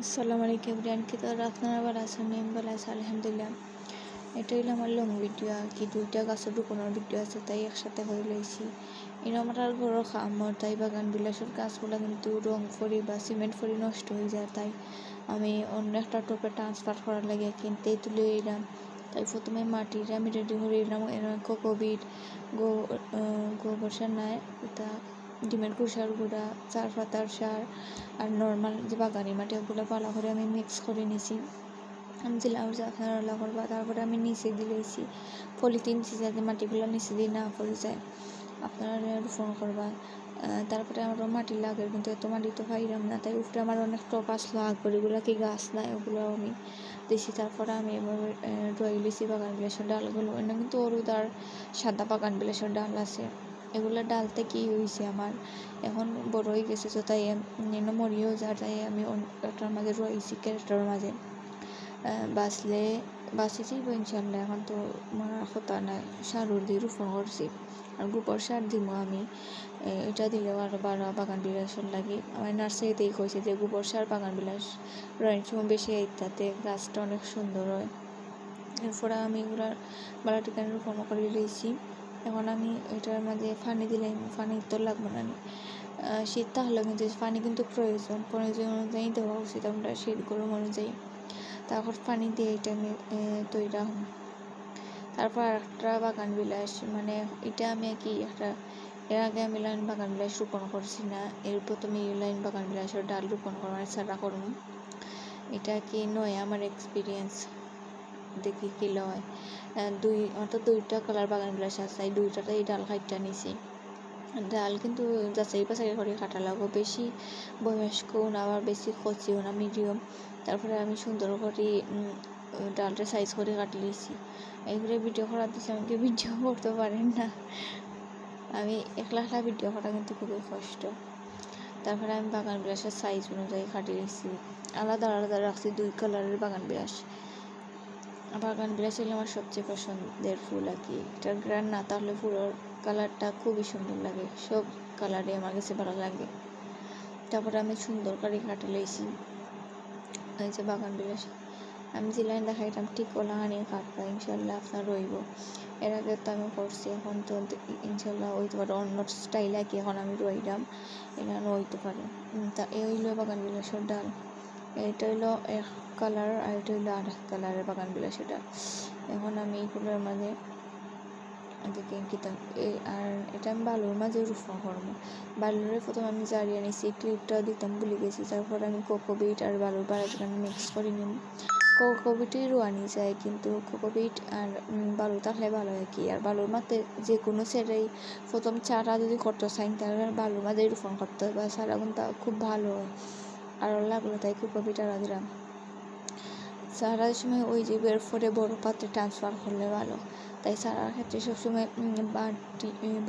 আসসালামু আলাইকুম এভরিওয়ান, কি তো আপনারা ভালো আছেন? আমি ভালো আছি আলহামদুলিল্লাহ। এটা হইলো আমার লং ভিডিও আর কি, দুইটা গাছের রোপণের ভিডিও আছে, তাই একসাথে হয়ে লইছি। এর আমার আর বড় খামর, তাই বাগান বিলাসের গাছগুলো কিন্তু রং ফরি বা সিমেন্ট ফরি নষ্ট হয়ে যায়, তাই আমি অন্য একটা টপে ট্রান্সফার করার লাগে কিনতেই তুলে এলাম। তাই প্রথমে মাটির আমি রেডি করে এলাম, কোকোবিট, গোবর সার নাই, এটা ডিমের খোসার গুঁড়া, চার পাতার সার আর নর্মাল যে বাগানি মাটি, ওগুলো ভালো করে আমি মিক্স করে নিছি। আমি দিলাম যে আপনারা রান্না করবা, তারপরে আমি নিচে দিয়েছি পলিথিন যাতে মাটিগুলো নিচে দিয়ে না পড়ে যায়, আপনারা ফোন করবা। তারপরে আমারও মাটি লাগে, কিন্তু এত মাটি তো পাইলাম না, তাই উপরে আমার অনেক টপ আসলো আকবর, এগুলো কি গাছ নাই, ওগুলো আমি দিছি। তারপরে আমি এভাবে রয়ে লিছি বাগান বিলাসের ডালগুলো, এনে কিন্তু হলুদ আর সাদা বাগান বিলাসের ডাল আছে। এগুলো ডালতে কি হয়েছে আমার এখন বড় হয়ে গেছে, তো তাই মরিয়েও যায়, তাই আমি একটার মাঝে রয়েছি ক্যারেক্টারের মাঝে বাঁচেছি ইনশাল্লাহ। এখন তো মারা কথা নাই, সারুর দিয়ে রোপণ করছি আর গোবর সার দিব আমি, এটা দিলেও আরও বারো বাগান বিলাসের লাগে। আমার নার্সারিতেই কইছে যে গোবর সার বাগান বিলাস রয়ের সময় বেশি ইত্যাতে গাছটা অনেক সুন্দর হয়। এরপরে আমি এগুলার বালাটিকানে রোপণ করে দিয়েছি। এখন আমি এটার মাঝে পানি দিলে পানি তো লাগবে না, শীত তাহলে কিন্তু পানি কিন্তু প্রয়োজন অনুযায়ী দেওয়া উচিত, আমরা শীত গরম অনুযায়ী। তারপর পানি দিয়ে এটা আমি তৈরি রাখুন। তারপর একটা বাগান বিলাস, মানে এটা আমি কি একটা, এর আগে আমি লাইন বাগান বিলাস রোপণ করছি না, এর প্রথমে লাইন বাগান বিলাসের ডাল রোপণ করার ছাড়া করুন, এটা কি নয় আমার এক্সপিরিয়েন্স, দেখি কি লয়। দুইটা কালার বাগান বিলাস আছে, দুইটাতেই ডাল খাইটা নিছি। ডাল কিন্তু যাচাই বাছাই করে কাটা লাগবো, বেশি বয়স্কও না আবার বেশি কচিও না, মিডিয়াম। তারপরে আমি সুন্দর করে ডালটা সাইজ করে কাটি লিছি। এইগুলো ভিডিও করা দিচ্ছে, আমাকে ভিডিও করতে পারেন না, আমি একলা ভিডিও করা কিন্তু খুবই কষ্ট। তারপরে আমি বাগান বিলাসের সাইজ অনুযায়ী কাটি লিছি, আলাদা আলাদা রাখছি দুই কালারের বাগান বিলাস। বাগান বিলাস হলে আমার সবচেয়ে পছন্দের ফুল আর কি, এটার গ্রান না তাহলে ফুলের কালারটা খুবই সুন্দর লাগে, সব কালারে আমার কাছে ভালো লাগে। তারপরে আমি সুন্দর করে কাটে লইছি এই যে বাগান বিলাস। আমি যে লাইন দেখাইতাম ঠিক ওলাহানি কাটবা, ইনশাল্লাহ আপনার রইব। এর আগে তো আমি করছি, এখন তো ইনশাল্লাহ হইতে পারে অন্য স্টাইল আর কি, এখন আমি রইলাম এখানে হইতে পারে। তা এই হইলো বাগান বিলাসের ডাল, এটা হইলো এক কালার আর এটা হইলো আর এক কালারের বাগান বিলাসের ডাল। এখন আমি এইগুলোর মাঝে আর এটা আমি বালুর মাঝে রোপণ করবো। বালুরে প্রথমে আমি জারিয়ে নিছি, ক্লিপটা দিতাম ভুলে গেছি। তারপর আমি কোকোবিট আর বালুর বাড়াটা মিক্স করে নিব। কোকোবিটই রোয়ানি যায়, কিন্তু কোকোবিট আর বালু থাকলে ভালো হয় কি, আর বালুর মাঝে যে কোনো সেটাই প্রথম চারা যদি করতে চাই তাহলে বালুর মাঝেই রোপণ করতে হয়, বা চারা কিন্তু খুব ভালো হয় আরও লাগলো, তাই কোকোবিট আরও দিলাম। চারার সময় ওই যে বের করে বড়ো পাত্রে ট্রান্সফার করলে ভালো, তাই চারার ক্ষেত্রে সবসময়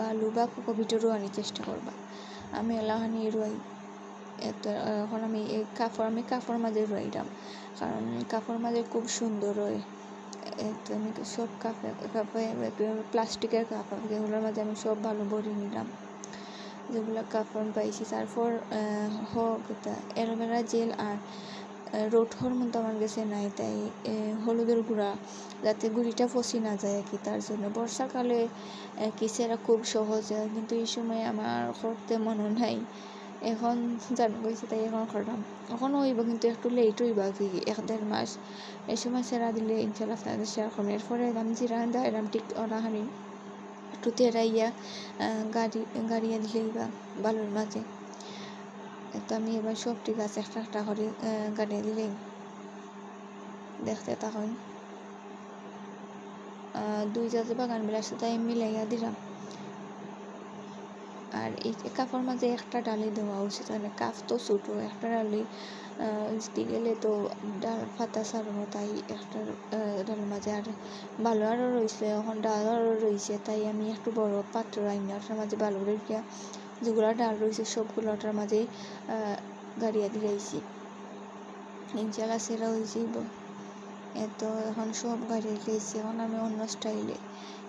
বালু বা কোকোবিটও রোয়ানোর চেষ্টা করবা। আমি এলাহানি রোয়াই, এখন আমি কাপড় মাঝে রোয়াইলাম, কারণ কাপড় মাঝে খুব সুন্দর হয়। তো আমি সব কাপে প্লাস্টিকের কাপ এগুলোর মাঝে আমি সব ভালো ভরে নিলাম যেগুলো কাপড় পাইছি। তারপর অ্যালোভেরা জেল আর রোড হরমোন আমার কাছে নাই, তাই হলুদের গুঁড়া যাতে গুঁড়িটা ফসি না যায় আর কি, তার জন্য। বর্ষাকালে কিসেরা খুব সহজ হয়, কিন্তু এই সময় আমার করতে মনে নাই, এখন জানা গেছে তাই এখন করলাম। এখন হইব কিন্তু একটু লেট হইব আর কি, 1-1.5 মাস। এই সময় সেরা দিলে ইনশাল্লাহ আপনাদের শেয়ার করবেন। এরপরে আমি জিরা এরম ঠিক ওরাহানি একটু তেরাইয়া গাড়িয়ে দিলেই বা বালুর মাঝে। তো আমি এবার সবটি গাছ একটা একটা করে গাড়িয়ে দিলেই দেখতে তখন 2 জাতের বাগান বিলাস তাই মিলাইয়া দিলাম। আর এই কাপড় মাঝে একটা ডালি দেওয়া উচিত, মানে কাপ তো ছোটো, একটা ডালি দিতে গেলে তো ডাল পাতা ছাড়ানো, তাই একটা ডালের মাঝে আর ভালো আরও রয়েছে, এখন ডাল আরও রয়েছে, তাই আমি একটু বড় পাত্র আইনি ওটার মাঝে ভালো রেখে যেগুলো ডাল রয়েছে সবগুলো ওটার মাঝে গাড়িয়া দিয়েছি, ইনশাল্লাহ সেরা হয়েছে। তো এখন সব গাড়িয়ে দিয়েছি, এখন আমি অন্য স্টাইলে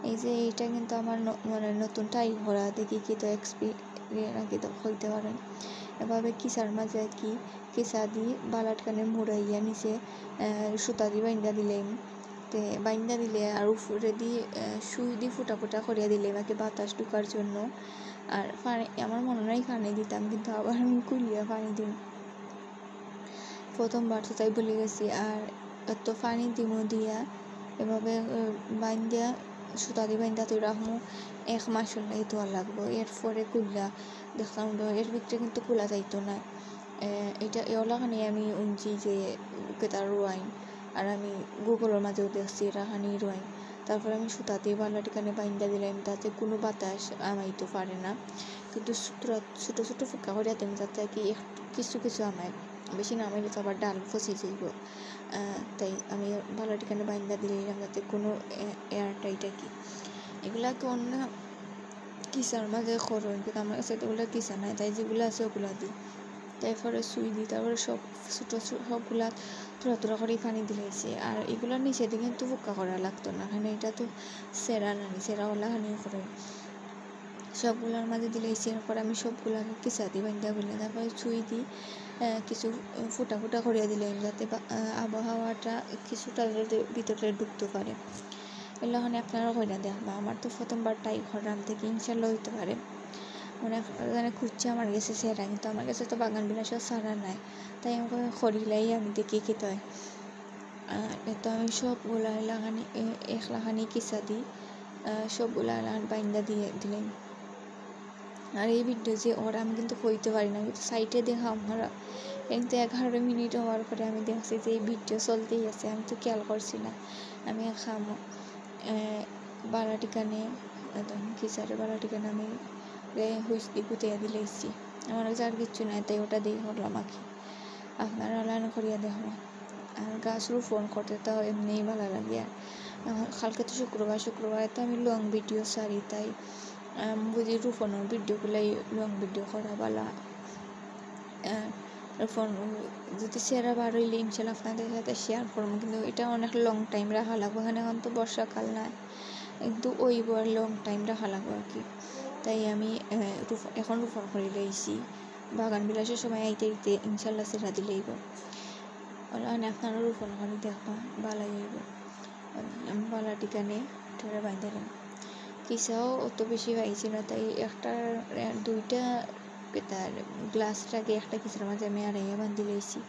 এই যে এইটা কিন্তু আমার মানে নতুন ট্রাই করা, দেখি কি তো এক্সপিরিয়েন্স কি তো হইতে পারে। এভাবে কিসার মাঝে কি কিসা দি বালাটখানে মুড়াইয়া নিচে সুতা দি বাইন্দা দিলেন তে বাইন্দা দিলে আর উপরে দিয়ে সুই দিয়ে ফুটা ফুটা করিয়া দিলে বাকি বাতাস ঢুকার জন্য। আর পানি আমার মনে নাই পানি দিতাম, কিন্তু আবার আমি কুলিয়া পানি দিই প্রথমবার, তো তাই ভুলে গেছি। আর এত পানি দিমো দিয়া এভাবে বাইন্দা সুতা দিয়ে বাইন্দা তুই রাখবো 1 মাস হলে ধোয়া লাগবো। এরপরে কুল্লা দেখলাম এর ভিতরে কিন্তু কুলা যাইতো না। এটা এওলাখানি আমি উনছি যে কেতার রোয়াইন, আর আমি গুগলের মাঝেও দেখছি রাখানি রোয়াইন। তারপর আমি সুতা দিয়ে বালাটিখানে বাইন্দা দিলাম তাতে কোনো বাতাস আমাইতে পারে না, কিন্তু ছোটো ছোটো ফুকা করিয়া দিম যাতে কি কিছু কিছু আমায়, বেশি নামাইলে তো আবার ডাল ফসে যাইব। তাই আমি বালাটিখানে বাইন্দা দিলাম যাতে কোনো এয়ার টাইট আর কি। এগুলাকে অন্য কিসার মাঝে করুন, কিন্তু আমার কাছে এগুলো কিসা নাই, তাই যেগুলো আছে ওগুলা দিই। তারপরে সুই দিই, তারপরে সব ছোটো সবগুলা তোরা তোরা করে পানি দিলেছে। আর এগুলোর নিচে দিয়ে কিন্তু ফুকা করা লাগতো না, এখানে এটা তো সেরা নানি সেরাওয়ালা খানি করে সবগুলোর মাঝে দিলেছি। এরপর আমি সবগুলাকে কিসা দিই বাইন্দা বললে, তারপরে সুই দিই কিছু ফুটা ফুটা করিয়া দিলে যাতে আবহাওয়াটা কিছুটা ভিতরে ঢুকতে পারে। এগুলো ওখানে আপনারা কইরা দেখবা। আমার তো প্রথমবার ট্রাই করলাম, থেকে ইনশাল্লাহ হইতে পারে। মানে খুঁজছে আমার কাছে সেরা, কিন্তু আমার কাছে তো বাগান বিলাসও সারা নাই, তাই আমাকে খড়িলাই আমি দেখি খেতে হয়। তো আমি সবগুলা লাগানি একলাখানি কিসা দিই সবগুলা বাইন্দা দিয়ে দিলাম। আর এই ভিডিও যে ওরা আমি কিন্তু কইতে পারি না, কিন্তু সাইটে দেখা আমরা কিন্তু 11 মিনিট হওয়ার পরে আমি দেখছি যে এই ভিডিও চলতেই আছে, আমি তো খেয়াল করছি না। আমি খামো বালাটিখানে একদম কিসারে বালাটিখানে আমি হুইস দিয়ে গুতাইয়া দিলেছি। আমার কাছে আর কিচ্ছু নাই, তাই ওটা দিয়ে করলাম আঁকি। আপনারা লাইন করিয়া দেখো। আর গাছ রোপণ করতে তো এমনিই ভালো লাগে। আর কালকে তো শুক্রবারে তো আমি লং ভিডিও সারি, তাই বুঝি রোপণের ভিডিওগুলাই লং ভিডিও করা ভালো। রোপণ যদি সেরা বার হইলে ইনশাল্লাহ আপনাদের সাথে শেয়ার করবো, কিন্তু এটা অনেক লং টাইম রাখা লাগবে। এখানে এখন তো বর্ষাকাল নাই, কিন্তু ওই লং টাইম রাখা লাগবে আর কি। তাই আমি এখন রোপণ করে লইছি। বাগান বিলাসের সময় আইতে আইতে ইনশাল্লাহ সেরা দিলেইব। আপনারা রোপণ করে দেখবা ভালোই হইব। আমি বালাটিখানে ঠেলে বাইন্দালাম। কিসাও অত বেশি পাইছি না, তাই একটা দুইটা তার গ্লাসটাকে একটা কিসার মাঝে আমি আড়াইয়া বান্ধি লইছি।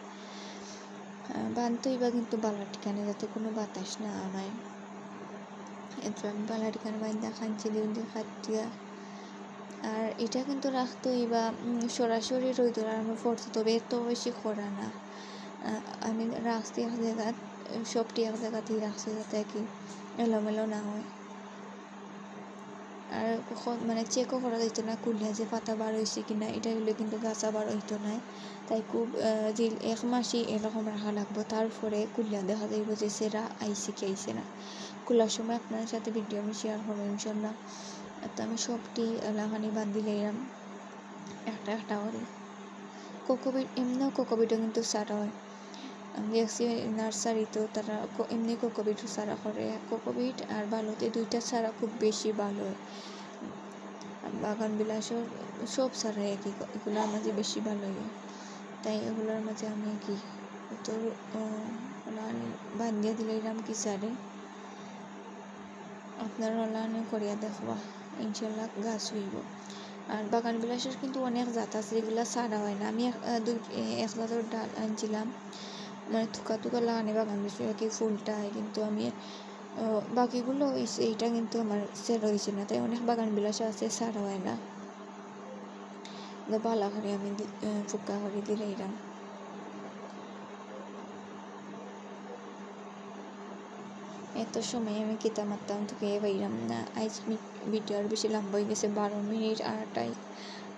বানতই বা কিন্তু বালাটিখানে যাতে কোনো বাতাস না আমায়। এরপর আমি বালাটিখানে বাইন্দা খাঞ্চি দিয়ে খাটিয়া। আর এটা কিন্তু রাখতোই বা সরাসরি রোদে আমি পড়তো, তবে এত বেশি করা না। আমি রাখছি এক জায়গা, সবটি এক জায়গাতেই রাখছি যাতে কি এলোমেলো না হয়। আর মানে চেকও করা যাইতো না কুলিয়া যে পাতা বার হয়েছে কিনা, এটা হইলে কিন্তু গাছা বার হইতো না। তাই খুব যে 1 মাসই এরকম রাখা লাগবো, তারপরে কুলিয়া দেখা যাইব যে সেরা আইসে কি আইসে না। কুলার সময় আপনার সাথে ভিডিও আমি শেয়ার করবো ইনশাল্লাহ। তো আমি সবটি লাগানি বান্ধি লইলাম একটা একটা করে। কোকোপিট এমনিও কোকোপিটও কিন্তু সারা হয়, আমি দেখছি নার্সারিতেও তারা এমনি কোকোপিটও সারা করে। কোকোপিট আর বালুতে দুইটা সারা খুব বেশি ভালো হয়। বাগান বিলাসও সব সারা একই, এগুলোর মাঝে বেশি ভালো হয়। তাই এগুলোর মাঝে আমি কি তো বান্ধিয়া দিলাম কি সারে। আপনারা লাগানি করিয়া দেখবা ইনশাল্লাহ গাছ হইব। আর বাগান বিলাসের কিন্তু অনেক জাত আছে, এগুলো সারা হয় না। আমি এক জাতের ডাল আনছিলাম, মানে থুকা থুকা লাগানি বাগান বিলাস কি ফুলটা হয়, কিন্তু আমি বাকিগুলো হয়েছে, এইটা কিন্তু আমার সেল হয়েছে না। তাই অনেক বাগান বিলাস আছে সারা হয় না, পালা করে আমি ফুকা করে দিলাম। এত সময় আমি কিতা মারতাম তোকে পাইলাম না। আজ ভিডিও আর বেশি লম্বা হয়ে গেছে, 12 মিনিট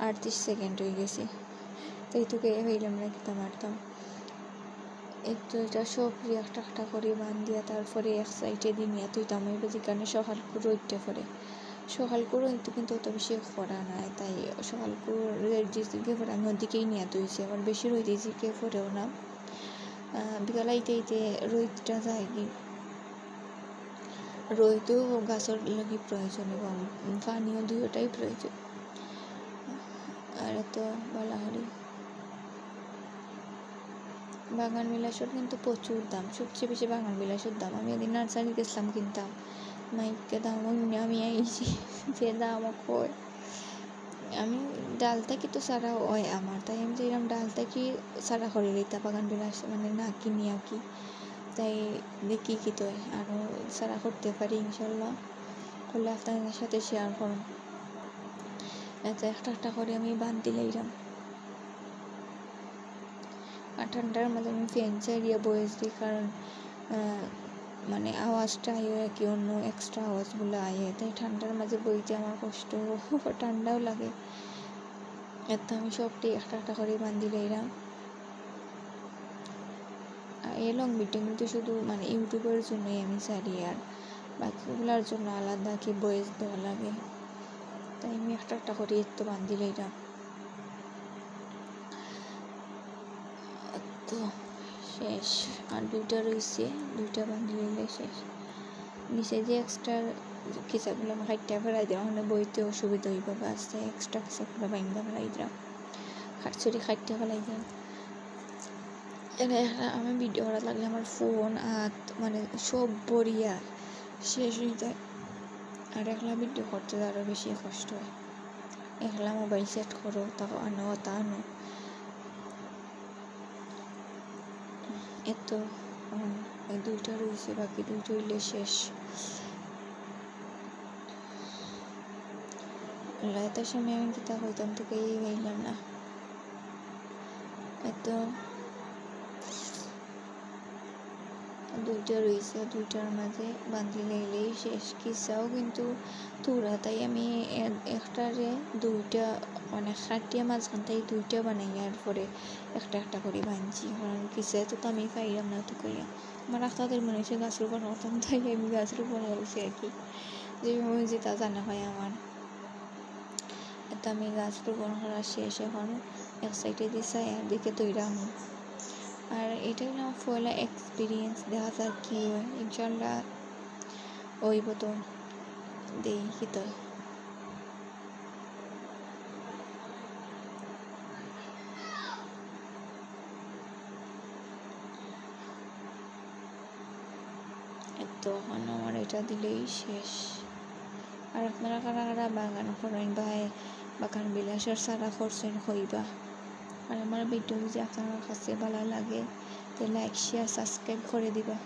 38 সেকেন্ড হয়ে গেছে, তাই তোকে পাইলাম না কিতা মারতাম। একটু এটা সব একটা একটা করে বান্ধিয়া তারপরে এক সাইডে দিনিয়া তুইতাম যেখানে সকাল করে রোদটা পড়ে। সকাল করে হইতে কিন্তু অত বেশি করা নাই, তাই সকাল করে যে পরে আমি ওদিকেই নিয়ে তুইছি। আবার বেশি রোদ দিয়েছি কে পরেও না, বিকাল আইতে আইতে রোদটা যায় কি রোদও গাছের লাগি প্রয়োজন এবং পানিও দুইটাই প্রয়োজন। আর এত বালাহারি বাগান বিলাসের কিন্তু প্রচুর দাম, সবচেয়ে বেশি বাগান বিলাসের দাম। আমি এদিন নার্সারি গেছিলাম কিনতাম, মাইকে দাম আমি আইছি যে দাম কয়। আমি ডাল থাকি তো সারা হয় আমার, তাই আমি যেরকম ডাল থাকি সারা করে লইতা বাগান বিলাস মানে না কিনি আর কি। তাই দেখি কি তো আরও সারা করতে পারি ইনশাল্লাহ, করলে আপনাদের সাথে শেয়ার করুন। এত একটা করে আমি বান্ধি লইলাম, আর ঠান্ডার মাঝে আমি ফ্যান চালিয়ে বয়েস দিই, কারণ মানে আওয়াজটা আয় আর কি, অন্য এক্সট্রা আওয়াজগুলো আয়, তাই ঠান্ডার মাঝে বইতে আমার কষ্ট, ঠান্ডাও লাগে। এত আমি সবটি একটা করে বান্ধি লইলাম। এই লং ভিডিও কিন্তু শুধু মানে ইউটিউবের জন্যই আমি ছাড়ি, আর বাকিগুলোর জন্য আলাদা কি ভয়েস দেওয়া লাগে, তাই আমি একটা করে এত বান্ধি লইলাম। তো শেষ, আর দুইটা রয়েছে, দুইটা বান্ধি লইলে শেষ। নিচে যে এক্সট্রা কিসাগুলো আমি খাইটা ফেলাই দিলাম, ওখানে বইতে অসুবিধা হইব, গাছ তাই এক্সট্রা কিসাগুলো বাইন্দা ফেলাই দিলাম, খাটছড়ি খাইটা ফেলাই দিলাম। আমি ভিডিও করা লাগলে আমার ফোন হাত মানে সব বরিয়া শেষ হয়ে যায়, আর একলা ভিডিও করতে আরও বেশি কষ্ট হয়। একলা মোবাইল সেট করো, তা আনো তা আনো, এত দুইটা রয়েছে, বাকি দুইটা হইলে শেষ। রাতের সময় আমি কিতা হইতাম থেকে গাইলাম না, এত দুইটা রয়েছে, দুইটার মাঝে বান্ধি লাইলেই শেষ। কিসাও কিন্তু তুরা, তাই আমি একটারে দুইটা মানে খাটিয়া মাঝখান থেকে দুইটা বানাইয়ার পরে একটা করে বানছি, কারণ কিসে তো আমি পাইলাম না তো কইয়া। আমার আখতাদের মনে হচ্ছে গাছ রোপণ করতাম, তাই আমি গাছ রোপণ করছি আর কি, যেভাবে যেটা জানা হয় আমার। এত আমি গাছ রোপণ করা শেষ, এখন এক সাইডে দিছে আর দিকে তৈরি আমার। আর এটা হলো আমার পয়লা এক্সপিরিয়েন্স, দেখা যাক কি হয়, ইনশাল্লাহ ওইব তো দেখি তো। তখন আমার এটা দিলেই শেষ। আর আপনারা কারা কারা বাগান করেন বা বাগান বিলাসের সারা করছেন হইবা, আর আমার ভিডিও যদি আপনার কাছে ভালো লাগে তাহলে লাইক শেয়ার সাবস্ক্রাইব করে দিবা।